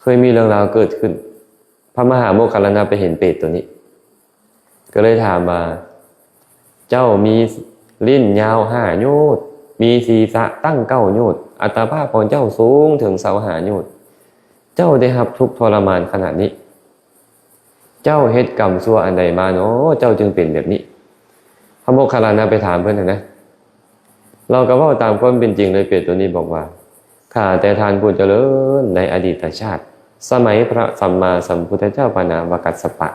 เคยมีเรื่องราวเกิดขึ้นพระมหาโมคคัลลานะไปเห็นเปรตตัวนี้ก็เลยถามว่าเจ้ามีลิ้นยาว5 โยชน์มีศีรษะตั้ง9 โยชน์อัตภาพของเจ้าสูงถึง25 โยชน์เจ้าได้รับทุกข์ทรมานขนาดนี้เจ้าเฮ็ดกรรมชั่วอันใดมาเนาะเจ้าจึงเป็นแบบนี้พระโมคคัลลานะไปถามเพิ่นนะเราก็เว้าตามความเป็นจริงเลยเปรตตัวนี้บอกว่าข้าแต่ทานผู้เจริญในอดีตชาติสมัยพระสัมมาสัมพุทธเจ้าพระนามวกัสสปะ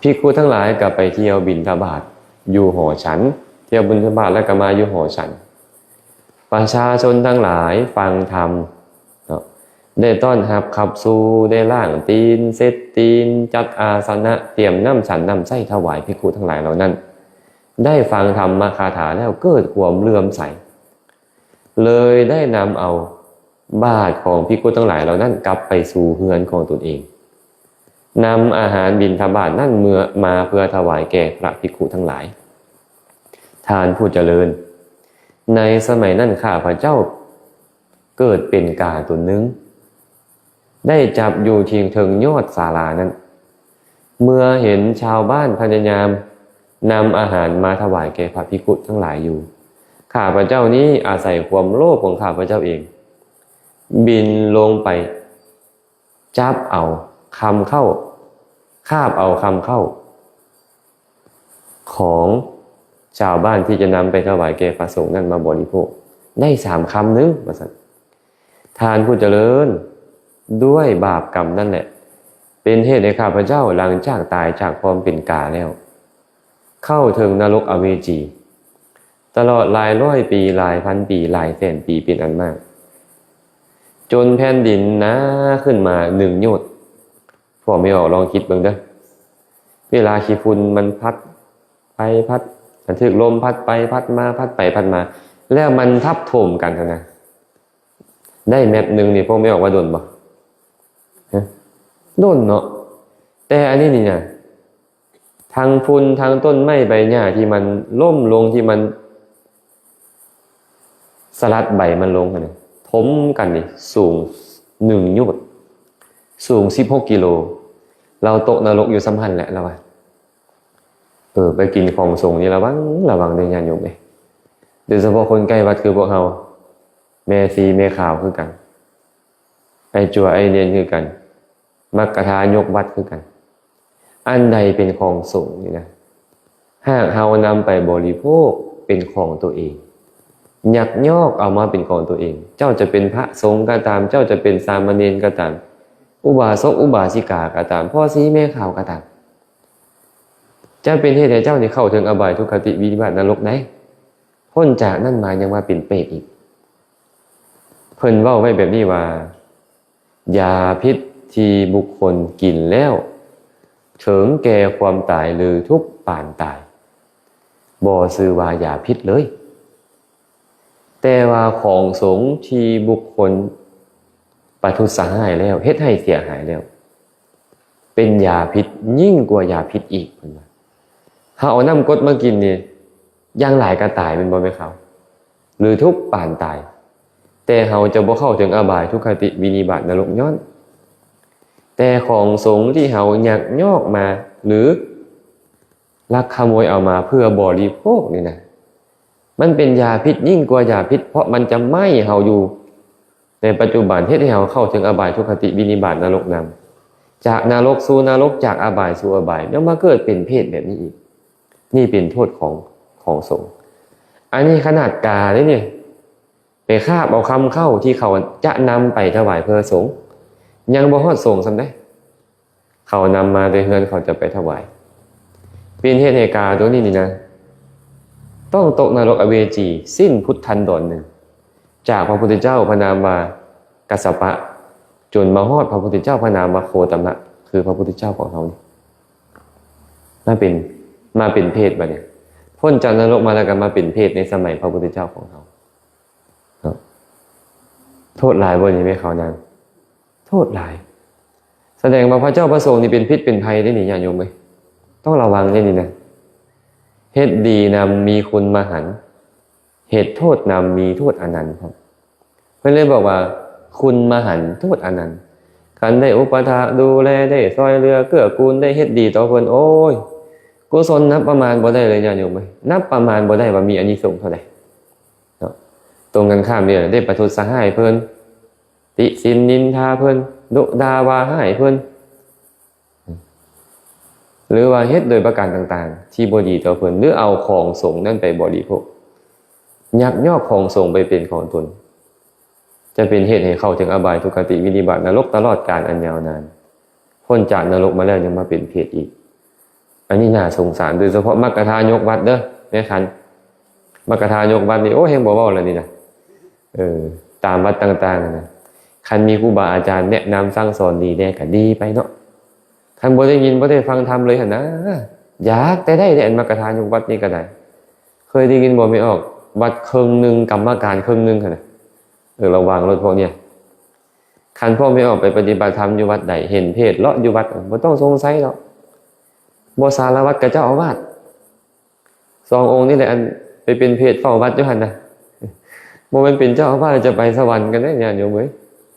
ภิกขุทั้งหลายก็ไปเที่ยวบิณฑบาตอยู่หอฉันเที่ยวบิณฑบาตแล้วก็มาอยู่หอฉันประชาชนทั้งหลายฟังธรรมได้ต้อนรับขับสู่ได้ล่างตีนเซตตีนจัดอาสนะเตรียมน้ำฉันน้ำไส้ถวายภิกขุทั้งหลายเหล่านั้นได้ฟังธรรมคาถาแล้วเกิดความเลื่อมใสเลยได้นำเอาบาตรของภิกขุทั้งหลายเหล่านั้นกลับไปสู่เฮือนของตนเองนำอาหารบิณฑบาตนั่นมาเพื่อถวายแก่พระภิกขุทั้งหลายทานผู้เจริญในสมัยนั้นข้าพระเจ้าเกิดเป็นกาตัวหนึ่งได้จับอยู่เทียงเทิงยอดศาลานั้นเมื่อเห็นชาวบ้านพยายามนำอาหารมาถวายแก่พระภิกขุทั้งหลายอยู่ข้าพระเจ้านี้อาศัยความโลภของข้าพระเจ้าเองบินลงไปจับเอาคำเข้าคาบเอาคำเข้าของชาวบ้านที่จะนำไปถวายแก่พระสงฆ์นั้นมาบริโภคได้3 คำนึงว่าซั่นทานผู้เจริญด้วยบาปกรรมนั่นแหละเป็นเหตุให้ข้าพเจ้าหลังจากตายจากความเป็นกาแล้วเข้าถึงนรกอเวจีตลอดหลายร้อยปีหลายพันปีหลายแสนปีเป็นอันมากจนแผ่นดินหนาขึ้นมา1 โยชน์พอไม่ออกลองคิดเบิ่งเด้อเวลาขี้ฝุ่นมันพัดไปพัดมันถึกลมพัดไปพัดมาพัดไปพัดมาแล้วมันทับถมกันนะได้เม็ดหนึ่งนี่พวกไม่ออกว่าโดนบ่โดนเนาะแต่อันนี้นี่นะทางฝุ่นทางต้นไม้ใบหญ้าที่มันล่มลงที่มันสลัดใบมันลงกันนี่ถมกันนี่สูง1 โยชน์สูง16 กิโลเราตกนรกอยู่สัมพันธ์แหละเราว่าไปกินของส่งนี่ระวังในญาติโยมโดยเฉพาะคนใกล้วัดคือพวกเราแม่ซีแม่ขาวคือกันไอจั่วไอเนียนคือกันมักกะทายกวัดคือกันอันใดเป็นของส่งนี่นะหากเฮานำไปบริโภคเป็นของตัวเองยักยอกเอามาเป็นของตัวเองเจ้าจะเป็นพระสงฆ์ก็ตามเจ้าจะเป็นสามเณรก็ตามอุบาสกอุบาสิกาก็ตามพ่อซีแม่ขาวก็ตามจะเป็นเหตุให้เจ้านี่เข้าถึงอบายทุกขติวินิบาตนรกได้พ้นจากนั่นมายังมาเป็นเปรตอีกเพิ่นเว้าไว้แบบนี้ว่ายาพิษที่บุคคลกินแล้วถึงแก่ความตายหรือทุกปานตายบ่ชื่อว่ายาพิษเลยแต่ว่าของสงฆ์ที่บุคคลประทุษร้ายแล้วเฮ็ดให้เสียหายแล้วเป็นยาพิษยิ่งกว่ายาพิษอีกเพิ่นว่าเฮาเอาน้ำกรดมากินนี่อย่างหลายก็ตายเป็นบ่แม่เขาหรือทุกปานตายแต่เฮาจะบ่เข้าถึงอบายทุกขติวินิบาตนรกย้อนแต่ของสงฆ์ที่เฮายักยอกมาหรือลักขโมยเอามาเพื่อบริโภคนี่นะมันเป็นยาพิษยิ่งกว่ายาพิษเพราะมันจะไหม้เฮาอยู่ในปัจจุบันเฮ็ดให้เฮาเข้าถึงอบายทุกขติวินิบาตนรกนำจากนรกสู่นรกจากอบายสู่อบายแล้วมาเกิดเป็นเพศแบบนี้อีกนี่เป็นโทษของสงฆ์อันนี้ขนาดกาเลยนี่ไปคาบเอาคำเข้าที่เขาจะนำไปถวายเพื่อสงฆ์ยังบ่ฮอดสงฆ์ซ้ำได้เขานำมาโดยเฮือนเขาจะไปถวายเป็นเหตุให้กาตัวนี้นี่นะต้องตกนรกอเวจีสิ้นพุทธันดรหนึ่งจากพระพุทธเจ้าพระนามว่ากัสสปะจนมาฮอดพระพุทธเจ้าพระนามว่าโคตมะคือพระพุทธเจ้าของเรานี่มาเป็นเพศบัดนี้พ้นจากนรกมาแล้วก็มาเป็นเพศในสมัยพระพุทธเจ้าของเราโทษหลายบ่นี่ไหมเขานั้นโทษหลายแสดงว่าพระเจ้าพระสงฆ์นี่เป็นพิษเป็นภัยได้นี่ญาติโยมเอ้ยต้องระวังได้นี่นะเฮ็ดดีนำมีคุณมหันต์เหตุโทษนำมีโทษอนันต์ครับเพิ่นเลยบอกว่า คุณมหันต์โทษอนันต์คันได้อุปถากดูแลได้ซอยเรือเกื้อกูลได้เฮ็ดดีต่อเพิ่นโอ้ยกุศลนับประมาณบ่ได้เลยญาติโยมเอ้ยนับประมาณบ่ได้ว่ามีอานิสงส์เท่าใดเนาะตรงกันข้ามเนี่ยได้ประทุษร้ายเพิ่นติฉินนินทาเพิ่นดุด่าว่าให้เพิ่นหรือว่าเฮ็ดโดยประการต่างๆที่บ่ดีต่อเพิ่นหรือเอาของสงฆ์นั้นไปบริโภคยักยอกของสงฆ์ไปเป็นของตนจะเป็นเหตุให้เข้าถึงอบายทุกขติวินิบาตนรกตลอดกาลอันยาวนานพ้นจากนรกมาแล้วยังมาเป็นเพศอีกอันนี้น่าสงสารโดยเฉพาะมรรคทายกวัดเด้อแม่คันมรรคทายกวัดนี่โอ้เฮงบ่เว้าแล้วนี่นะตามวัดต่างๆนะคันมีครูบาอาจารย์แนะนำสั่งสอนดีแน่ก็ดีไปเนาะคันบ่ได้ยินบ่ได้ฟังธรรมเลยหั่นนะอยากแต่ได้อันมรรคทายกวัดนี่ก็ได้เคยได้ยินบ่ไม่ออกวัดครึ่งนึงกรรมการครึ่งนึงหั่นน่ะระวังรถพวกเนี้ยคันพ่อไม่ออกไปปฏิบัติธรรมอยู่วัดใดเห็นเพศเลาะอยู่วัดบ่ต้องสงสัยหรอกบ่สารวัตรกับเจ้าอาวาสสององค์นี่แหละอันไปเป็นเพศเฝ้าวัดอยู่หั่นน่ะบ่แม่นเป็นเจ้าอาวาสจะไปสวรรค์กันได้เนี่ยโยมเอ้ย